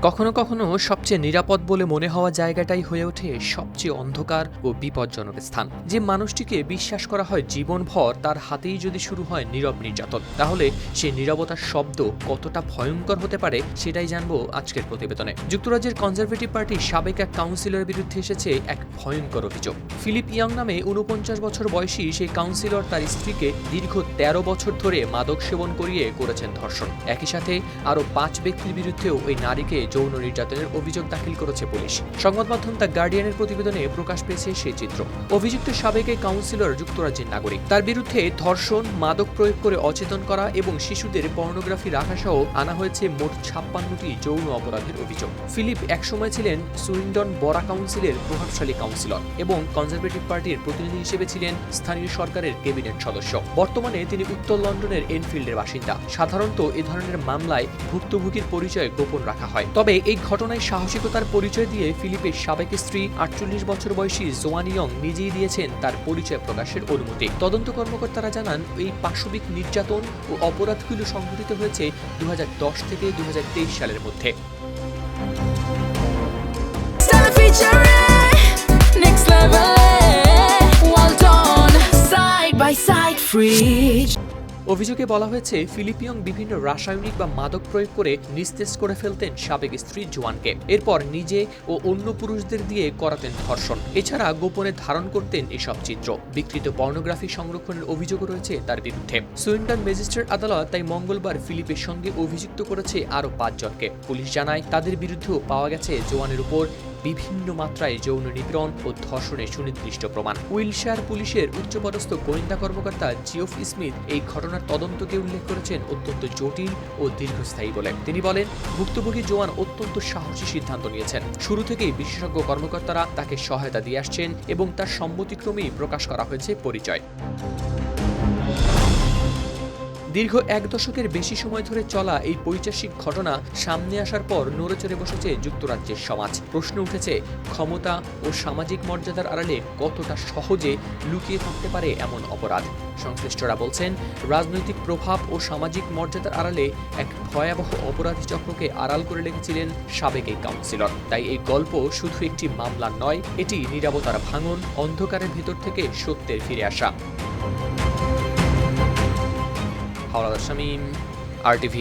কখনো কখনো সবচেয়ে নিরাপদ বলে মনে হওয়া জায়গাটাই হয়ে ওঠে সবচেয়ে অন্ধকার ও বিপজ্জনক স্থান। যে মানুষটিকে বিশ্বাস করা হয় জীবনভর, তার হাতেই যদি শুরু হয় নীরব নির্যাতন, তাহলে সেই নীরবতার শব্দ কতটা ভয়ঙ্কর হতে পারে সেটাই জানবো আজকের প্রতিবেদনে। যুক্তরাজ্যের কনজারভেটিভ পার্টির সাবেক এক কাউন্সিলরের বিরুদ্ধে এসেছে এক ভয়ঙ্কর অভিযোগ। ফিলিপ ইয়াং নামে ৪৯ বছর বয়সী সেই কাউন্সিলর তার স্ত্রীকে দীর্ঘ ১৩ বছর ধরে মাদক সেবন করিয়ে করেছেন ধর্ষণ। একই সাথে আরও ৫ ব্যক্তির বিরুদ্ধেও ওই নারীকে যৌন নির্যাতনের অভিযোগ দাখিল করেছে পুলিশ। সংবাদ মাধ্যম দ্য গার্ডিয়ানের প্রতিবেদনে প্রকাশ পেয়েছে সেই চিত্র। অভিযুক্ত সাবেক এই কাউন্সিলর যুক্তরাজ্যের নাগরিক। তার বিরুদ্ধে ধর্ষণ, মাদক প্রয়োগ করে অচেতন করা এবং শিশুদের পর্নোগ্রাফি রাখা সহ আনা হয়েছে মোট ৫৬টি যৌন অপরাধের অভিযোগ। ফিলিপ একসময় ছিলেন সুইন্ডন বরা কাউন্সিলের প্রভাবশালী কাউন্সিলর এবং কনজারভেটিভ পার্টির প্রতিনিধি হিসেবে ছিলেন স্থানীয় সরকারের ক্যাবিনেট সদস্য। বর্তমানে তিনি উত্তর লন্ডনের এনফিল্ডের বাসিন্দা। সাধারণত এ ধরনের মামলায় ভুক্তভোগীর পরিচয় গোপন রাখা হয়। তবে এই ঘটনায় সাহসিকতার পরিচয় দিয়ে ফিলিপের সাবেক স্ত্রী ৪৮ বছর বয়সী জোয়ান ইয়ং নিজেই দিয়েছেন তার পরিচয় প্রকাশের অনুমতি। তদন্ত কর্মকর্তারা জানান, এই পাশবিক নির্যাতন ও অপরাধগুলো সংঘটিত হয়েছে ২০১০ থেকে ২০২৩ সালের মধ্যে। অভিযোগে বলা হয়েছে, ফিলিপ ইয়ং বিভিন্ন রাসায়নিক বা মাদক প্রয়োগ করে নিস্তেজ করে ফেলতেন সাবেক স্ত্রী জোয়ানকে। এরপর নিজে ও অন্য পুরুষদের দিয়ে করাতেন ধর্ষণ। এছাড়া গোপনে ধারণ করতেন এসব চিত্র। বিকৃত পর্নোগ্রাফি সংরক্ষণের অভিযোগও রয়েছে তার বিরুদ্ধে। সুইন্ডন ম্যাজিস্ট্রেট আদালত তাই মঙ্গলবার ফিলিপের সঙ্গে অভিযুক্ত করেছে আরও ৫ জনকে। পুলিশ জানায়, তাদের বিরুদ্ধেও পাওয়া গেছে জোয়ানের উপর বিভিন্ন মাত্রায় যৌন নিপীড়ন ও ধর্ষণের সুনির্দিষ্ট প্রমাণ। উইলশায়ার পুলিশের উচ্চপদস্থ গোয়েন্দা কর্মকর্তা জিওফ স্মিথ এই ঘটনার তদন্তকে উল্লেখ করেছেন অত্যন্ত জটিল ও দীর্ঘস্থায়ী বলে। তিনি বলেন, ভুক্তভোগী জোয়ান অত্যন্ত সাহসী সিদ্ধান্ত নিয়েছেন। শুরু থেকেই বিশেষজ্ঞ কর্মকর্তারা তাকে সহায়তা দিয়ে আসছেন এবং তার সম্মতিক্রমেই প্রকাশ করা হয়েছে পরিচয়। দীর্ঘ ১ দশকের বেশি সময় ধরে চলা এই পৈশাচিক ঘটনা সামনে আসার পর নড়েচড়ে বসেছে যুক্তরাজ্যের সমাজ। প্রশ্ন উঠেছে, ক্ষমতা ও সামাজিক মর্যাদার আড়ালে কতটা সহজে লুকিয়ে থাকতে পারে এমন অপরাধ। সংশ্লিষ্টরা বলছেন, রাজনৈতিক প্রভাব ও সামাজিক মর্যাদার আড়ালে এক ভয়াবহ অপরাধী চক্রকে আড়াল করে রেখেছিলেন সাবেক এই কাউন্সিলর। তাই এই গল্প শুধু একটি মামলা নয়, এটি নীরবতার ভাঙন, অন্ধকারের ভেতর থেকে সত্যের ফিরে আসা। হাওলাদার শামীম, RTV।